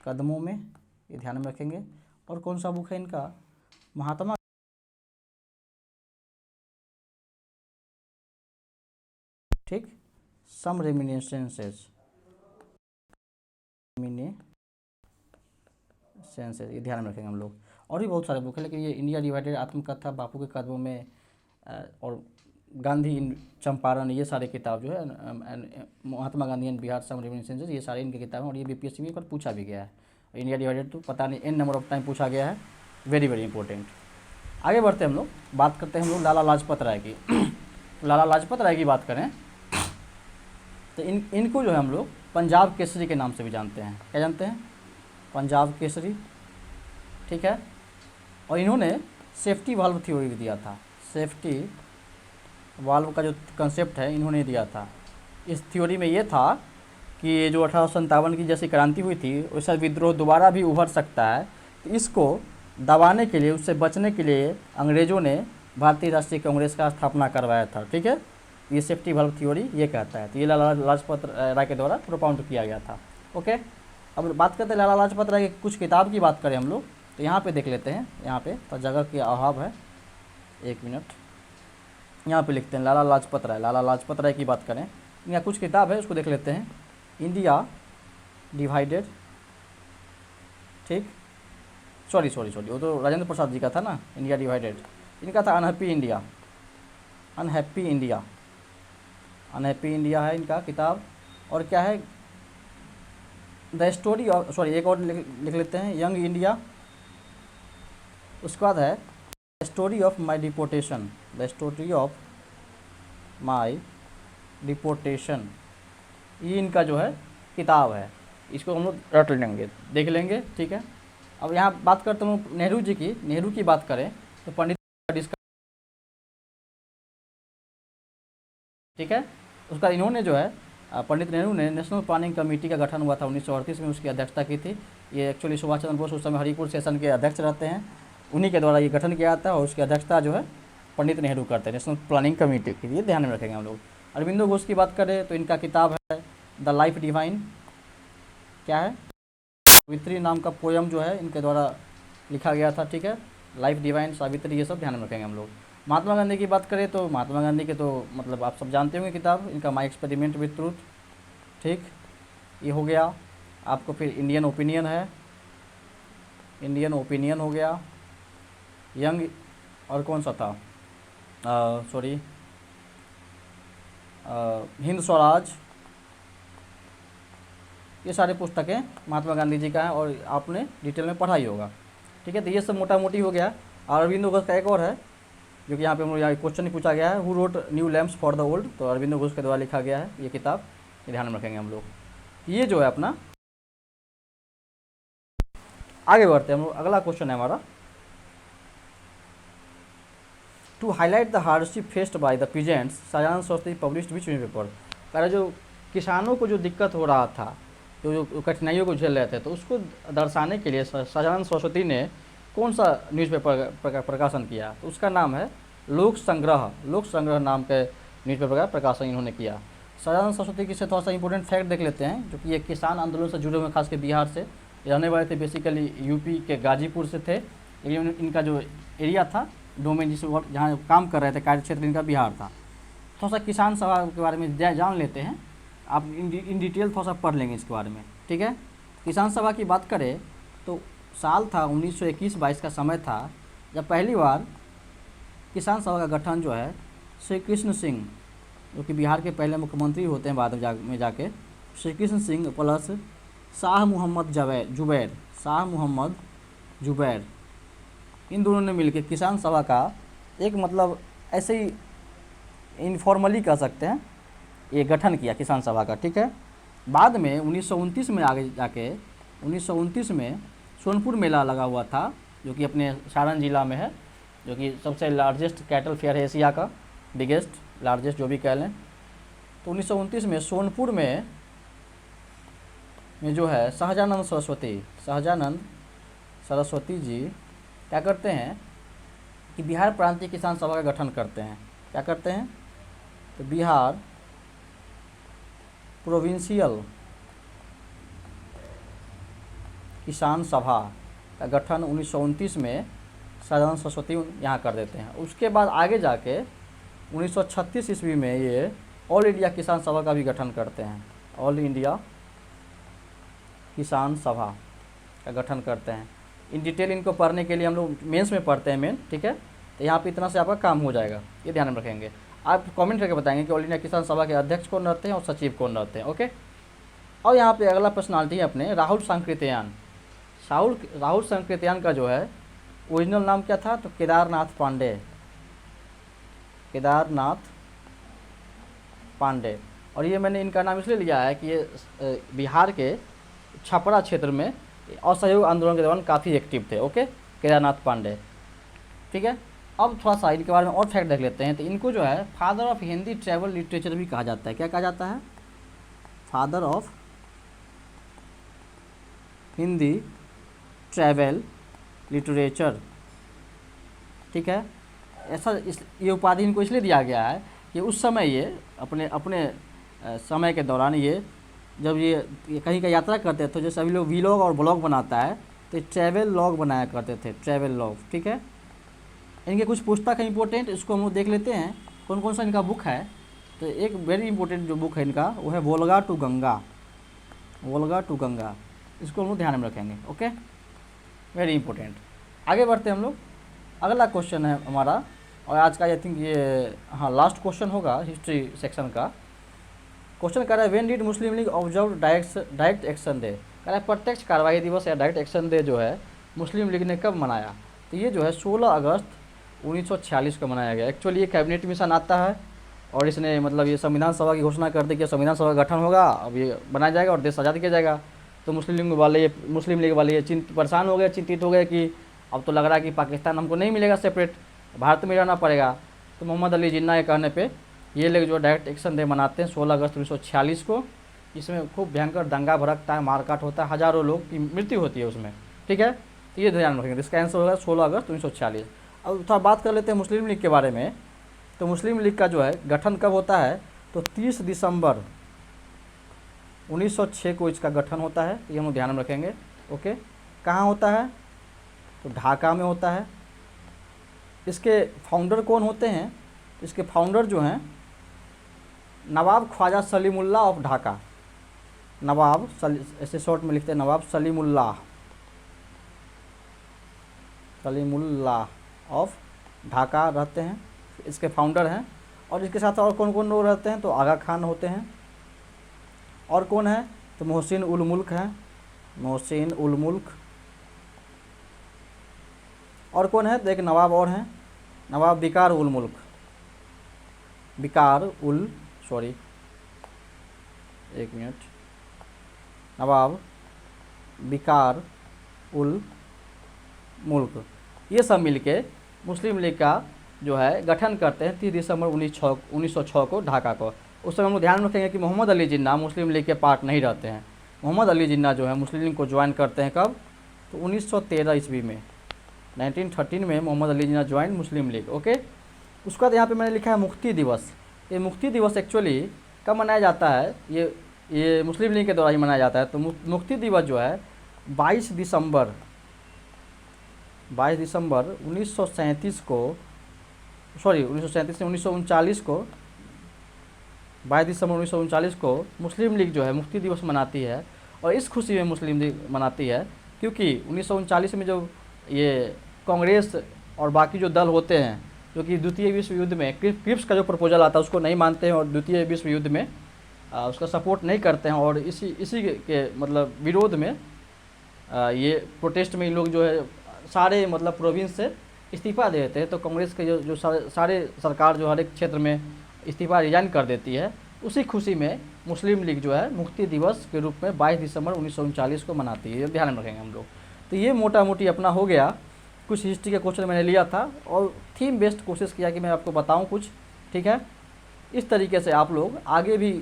कदमों में, ये ध्यान में रखेंगे। और कौन सा बुक है इनका, महात्मा, ठीक, सम रेमिनिस्सेंसेस, ये ध्यान में रखेंगे हम लोग। और भी बहुत सारे बुक है, लेकिन ये इंडिया डिवाइडेड, आत्मकथा, बापू के कदमों में, और गांधी इन चंपारण, ये सारे किताब जो है, महात्मा गांधी एंड बिहार सम रेमिनिस्सेंसेस, ये सारे इनके किताब हैं। और ये बीपीएससी में पर पूछा भी गया है। इंडिया डिवाइडेड तो पता नहीं एन नंबर ऑफ टाइम पूछा गया है, वेरी वेरी इंपॉर्टेंट। आगे बढ़ते हैं हम लोग, बात करते हैं हम लोग लाला लाजपत राय की। लाला लाजपत राय की बात करें तो इनको जो है हम लोग पंजाब केसरी के नाम से भी जानते हैं। क्या जानते हैं, पंजाब केसरी। ठीक है, और इन्होंने सेफ्टी वाल्व थ्योरी भी दिया था, सेफ्टी वाल्व का जो कंसेप्ट है इन्होंने दिया था। इस थ्योरी में ये था कि ये जो 1857 की जैसी क्रांति हुई थी वैसा विद्रोह दोबारा भी उभर सकता है, तो इसको दबाने के लिए, उससे बचने के लिए अंग्रेज़ों ने भारतीय राष्ट्रीय कांग्रेस का स्थापना करवाया था। ठीक है, ये सेफ्टी वाल्व थ्योरी ये कहता है। तो ये लाला लाजपत राय के द्वारा प्रोपाउंड किया गया था। ओके, अब बात करते हैं लाला लाजपत राय की कुछ किताब की बात करें हम लोग, तो यहाँ पे देख लेते हैं। यहाँ पे तो जगह की अभाव है, एक मिनट, यहाँ पे लिखते हैं लाला लाजपत राय। लाला लाजपत राय की बात करें, यहाँ कुछ किताब है उसको देख लेते हैं। इंडिया डिवाइडेड, ठीक, सॉरी वो तो राजेंद्र प्रसाद जी का था ना, इंडिया डिवाइडेड। इनका था unhappy India, unhappy India, unhappy India है इनका किताब। और क्या है, द स्टोरी ऑफ, सॉरी एक और लिख लेते हैं, यंग इंडिया। उसके बाद है the story of my deportation, the story of my deportation, ये इनका जो है किताब है। इसको हम लोग रट लेंगे, देख लेंगे। ठीक है, अब यहाँ बात करता हूँ नेहरू जी की। नेहरू की बात करें तो पंडित, ठीक है, उसका इन्होंने जो है पंडित नेहरू ने नेशनल प्लानिंग कमेटी का गठन हुआ था 1938 में, उसकी अध्यक्षता की थी। ये एक्चुअली सुभाष चंद्र बोस उस समय हरिपुर सेशन के अध्यक्ष रहते हैं, उन्हीं के द्वारा ये गठन किया जाता है और उसकी अध्यक्षता जो है पंडित नेहरू करते हैं, नेशनल प्लानिंग कमेटी की। ये ध्यान में रखेंगे हम लोग। अरविंदो घोष की बात करें तो इनका किताब है द लाइफ डिवाइन, क्या है, सावित्री नाम का पोयम जो है इनके द्वारा लिखा गया था। ठीक है, लाइफ डिवाइन, सावित्री, ये सब ध्यान में रखेंगे हम लोग। महात्मा गांधी की बात करें तो महात्मा गांधी के तो मतलब आप सब जानते होंगे किताब, इनका माई एक्सपेरिमेंट विथ ट्रूथ। ठीक, ये हो गया आपको। फिर इंडियन ओपिनियन है, इंडियन ओपिनियन हो गया। यंग, और कौन सा था, सॉरी, हिंद स्वराज, ये सारे पुस्तकें महात्मा गांधी जी का है और आपने डिटेल में पढ़ा ही होगा। ठीक है, तो ये सब मोटा मोटी हो गया। अरविंदो घोष का एक और है जो कि यहाँ पे यहाँ क्वेश्चन ही पूछा गया है, who wrote new lamps for the old, तो अरविंदो घोष के द्वारा लिखा गया है ये किताब, ये ध्यान में रखेंगे हम लोग। ये जो है अपना, आगे बढ़ते हैं हम लोग। अगला क्वेश्चन है हमारा, to highlight the hardship faced by the peasants Shahjahan Saraswati published which newspaper. पहले जो किसानों को जो दिक्कत हो रहा था, जो कठिनाइयों को झेल रहे थे, तो उसको दर्शाने के लिए शाहजहां सरस्वती ने कौन सा न्यूज़पेपर का प्रकाशन किया, तो उसका नाम है लोक संग्रह। लोक संग्रह नाम के न्यूज़पेपर का प्रकाशन इन्होंने किया। शाहजहां सरस्वती की से थोड़ा सा इंपॉर्टेंट फैक्ट देख लेते हैं, जो कि ये किसान आंदोलन से जुड़े हुए, खासकर बिहार से रहने वाले थे, बेसिकली यूपी के गाजीपुर से थे, लेकिन इनका जो एरिया था, डोमेन जिस जहाँ काम कर रहे थे, कार्य क्षेत्र इनका बिहार था। थोड़ा सा किसान सभा के बारे में जान लेते हैं, आप इन डिटेल थोड़ा सा पढ़ लेंगे इसके बारे में। ठीक है, किसान सभा की बात करें तो साल था 1921-22 का समय था जब पहली बार किसान सभा का गठन जो है श्री कृष्ण सिंह, जो कि बिहार के पहले मुख्यमंत्री होते हैं बाद में जाके, श्री कृष्ण सिंह प्लस शाह मोहम्मद जुबैर, शाह मोहम्मद जुबैर, इन दोनों ने मिलकर किसान सभा का एक मतलब ऐसे ही इनफॉर्मली कह सकते हैं ये गठन किया किसान सभा का, ठीक है। बाद में 1929 में आगे जाके 1929 में सोनपुर मेला लगा हुआ था, जो कि अपने सारण जिला में है, जो कि सबसे लार्जेस्ट कैटल फेयर है एशिया का, बिगेस्ट लार्जेस्ट जो भी कह लें। तो 1929 में सोनपुर में जो है सहजानंद सरस्वती जी क्या करते हैं कि बिहार प्रांतीय किसान सभा का गठन करते हैं। क्या करते हैं? तो बिहार प्रोविंशियल किसान सभा का गठन 1929 में सहजानंद सरस्वती यहाँ कर देते हैं। उसके बाद आगे जाके 1936 ईस्वी में ये ऑल इंडिया किसान सभा का भी गठन करते हैं। ऑल इंडिया किसान सभा का गठन करते हैं। इन डिटेल इनको पढ़ने के लिए हम लोग मेंस में पढ़ते हैं मेन, ठीक है। तो यहाँ पे इतना से आपका काम हो जाएगा, ये ध्यान में रखेंगे। आप कमेंट करके बताएंगे कि ऑल इंडिया किसान सभा के अध्यक्ष कौन रहते हैं और सचिव कौन रहते हैं, ओके। और यहाँ पे अगला पर्सनालिटी है अपने राहुल सांकृत्यायन। राहुल सांकृत्यायन का जो है ओरिजिनल नाम क्या था? तो केदारनाथ पांडे। और ये मैंने इनका नाम इसलिए लिया है कि ये बिहार के छपरा क्षेत्र में असहयोग आंदोलन के दौरान काफ़ी एक्टिव थे, ओके। केदारनाथ पांडे, ठीक है। अब थोड़ा सा इनके बारे में और फैक्ट देख लेते हैं। तो इनको जो है father of Hindi travel literature भी कहा जाता है। क्या कहा जाता है? Father of Hindi travel literature, ठीक है। ऐसा ये उपाधि इनको इसलिए दिया गया है कि उस समय ये अपने समय के दौरान ये जब ये कहीं का यात्रा करते थे, तो जो सभी लोग वीलॉग और ब्लॉग बनाता है, तो ट्रैवल लॉग बनाया करते थे, ट्रैवल लॉग, ठीक है। इनके कुछ पुस्तक है इंपॉर्टेंट, इसको हम लोग देख लेते हैं कौन कौन सा इनका बुक है। तो एक वेरी इंपॉर्टेंट जो बुक है इनका वो है वोल्गा टू गंगा, इसको हम लोग ध्यान में रखेंगे, ओके, वेरी इंपॉर्टेंट। आगे बढ़ते हैं हम लोग। अगला क्वेश्चन है हमारा, और आज का आई थिंक ये हाँ लास्ट क्वेश्चन होगा हिस्ट्री सेक्शन का। क्वेश्चन कह रहा है when did Muslim league observe direct action day. कह रहा है प्रत्यक्ष कार्रवाई दिवस या डायरेक्ट एक्शन डे जो है मुस्लिम लीग ने कब मनाया? तो ये जो है 16 अगस्त 1946 को मनाया गया। एक्चुअली ये कैबिनेट मिशन आता है और इसने मतलब ये संविधान सभा की घोषणा कर दी कि संविधान सभा का गठन होगा, अब ये बनाया जाएगा और देश आज़ाद किया जाएगा। तो मुस्लिम लीग वाले ये परेशान हो गए, चिंतित हो गए कि अब तो लग रहा है कि पाकिस्तान हमको नहीं मिलेगा सेपरेट, भारत में रहना पड़ेगा। तो मोहम्मद अली जिन्ना के कहने पे ये लोग जो डायरेक्ट एक्शन डे मनाते हैं 16 अगस्त 1946 को। इसमें खूब भयंकर दंगा भड़कता है, मारकाट होता है, हज़ारों लोग की मृत्यु होती है उसमें, ठीक है। तो ये ध्यान रखेंगे, इसका आंसर होगा 16 अगस्त 1946। अब थोड़ा बात कर लेते हैं मुस्लिम लीग के बारे में। तो मुस्लिम लीग का जो है गठन कब होता है? तो 30 दिसंबर 1906 को इसका गठन होता है, ये हम ध्यान में रखेंगे, ओके। कहाँ होता है? तो ढाका में होता है। इसके फाउंडर कौन होते हैं? इसके फाउंडर जो हैं नवाब ख्वाजा सलीमुल्लाह ऑफ ढाका, ऐसे शॉर्ट में लिखते हैं नवाब सलीमुल्लाह ऑफ ढाका रहते हैं, इसके फाउंडर हैं। और इसके साथ और कौन कौन लोग रहते हैं? तो आगा खान होते हैं, और कौन है? तो मोहसिन उल मुल्क हैं, और कौन है? तो एक नवाब और हैं, नवाब बिकार उल मुल्क। ये सब मिलके मुस्लिम लीग का जो है गठन करते हैं 30 दिसंबर 1906 को ढाका को। उस समय हम लोग ध्यान रखेंगे कि मोहम्मद अली जिन्ना मुस्लिम लीग के पार्ट नहीं रहते हैं। मोहम्मद अली जिन्ना जो है मुस्लिम लीग को ज्वाइन करते हैं कब? तो 1913 ईस्वी में, 1913 में मोहम्मद अली जिन्ना ज्वाइन मुस्लिम लीग, ओके। उसके बाद यहाँ पे मैंने लिखा है मुक्ति दिवस। ये मुक्ति दिवस एक्चुअली कब मनाया जाता है? ये मुस्लिम लीग के द्वारा ही मनाया जाता है। तो मुक्ति दिवस जो है 22 दिसंबर 1937 को, सॉरी 1937 से 1939 को, 22 दिसंबर 1939 को मुस्लिम लीग जो है मुक्ति दिवस मनाती है। और इस खुशी में मुस्लिम लीग मनाती है क्योंकि 1939 में जो ये कांग्रेस और बाकी जो दल होते हैं जो कि द्वितीय विश्व युद्ध में क्रिप्स का जो प्रपोजल आता है उसको नहीं मानते हैं और द्वितीय विश्व युद्ध में उसका सपोर्ट नहीं करते हैं, और इसी के मतलब विरोध में ये प्रोटेस्ट में इन लोग जो है सारे मतलब प्रोविंस से इस्तीफ़ा दे देते हैं तो कांग्रेस के जो सारे सरकार जो हर एक क्षेत्र में इस्तीफ़ा रिजाइन कर देती है, उसी खुशी में मुस्लिम लीग जो है मुक्ति दिवस के रूप में 22 दिसंबर 1939 को मनाती है। ये ध्यान में रखेंगे हम लोग। तो ये मोटा मोटी अपना हो गया। कुछ हिस्ट्री के क्वेश्चन मैंने लिया था और थीम बेस्ड कोशिश किया कि मैं आपको बताऊं कुछ, ठीक है। इस तरीके से आप लोग आगे भी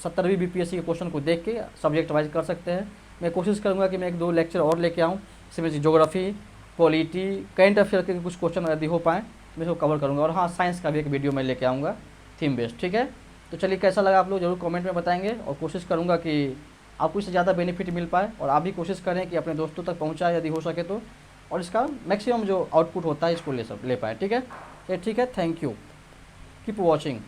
70वीं बीपीएससी के क्वेश्चन को देख के सब्जेक्ट वाइज कर सकते हैं। मैं कोशिश करूँगा कि मैं 1-2 लेक्चर और लेके आऊँ, इसमें ज्योग्राफी, पॉलिटी, करंट अफेयर के कुछ क्वेश्चन यदि हो पाएँ मैं इसको कवर करूँगा। और हाँ, साइंस का भी एक वीडियो मैं लेके आऊँगा थीम बेस्ड, ठीक है। तो चलिए, कैसा लगा आप लोग ज़रूर कमेंट में बताएंगे और कोशिश करूँगा कि आपको इससे ज़्यादा बेनिफिट मिल पाए और आप भी कोशिश करें कि अपने दोस्तों तक पहुँचाए यदि हो सके तो, और इसका मैक्सिमम जो आउटपुट होता है इसको ले पाएँ, ठीक है। ठीक है, थैंक यू, कीप वॉचिंग।